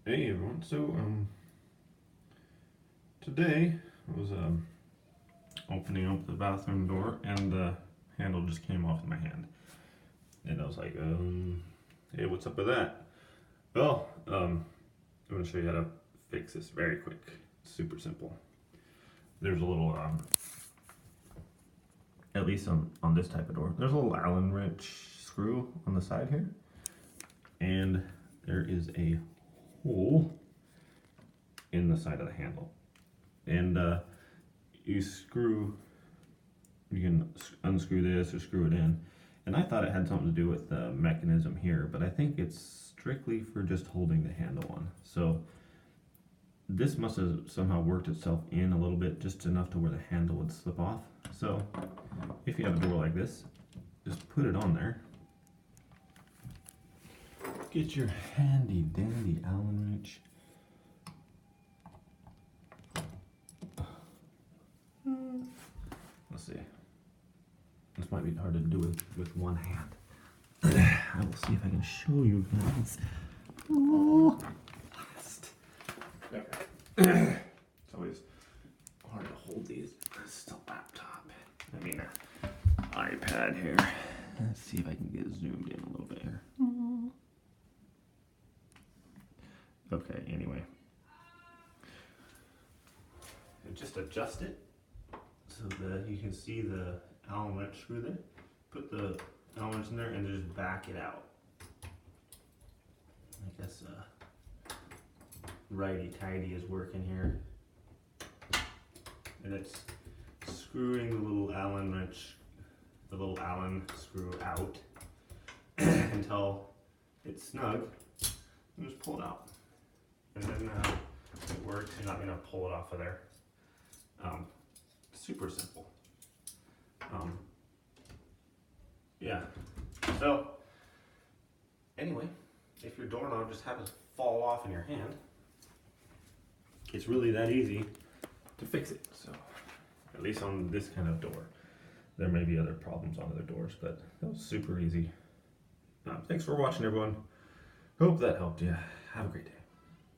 Hey everyone, so today I was opening up the bathroom door and the handle just came off in my hand. And I was like, hey, what's up with that? Well, I'm gonna show you how to fix this very quick. It's super simple. There's a little, at least on this type of door, there's a little Allen wrench screw on the side here. And there is a hole in the side of the handle, and you can unscrew this or screw it in, and I thought it had something to do with the mechanism here, but I think it's strictly for just holding the handle on. So this must have somehow worked itself in a little bit, just enough to where the handle would slip off. So if you have a door like this, just put it on there. Get your handy dandy Allen wrench. Let's see. This might be hard to do with one hand. I will see if I can show you guys. Oh, last. It's always hard to hold these. It's a laptop. I mean, an iPad here. Let's see if I can get zoomed in a little bit here. Okay, anyway. And just adjust it so that you can see the Allen wrench screw there. Put the Allen wrench in there and just back it out. I guess righty-tighty is working here. And it's screwing the little Allen wrench, the little Allen screw out until it's snug. And just pull it out. And then it works. You're not going to pull it off of there. Super simple. Yeah. So, anyway, if your doorknob just happens to fall off in your hand, it's really that easy to fix it. So, at least on this kind of door. There may be other problems on other doors, but that was super easy. Thanks for watching, everyone. Hope that helped you. Have a great day.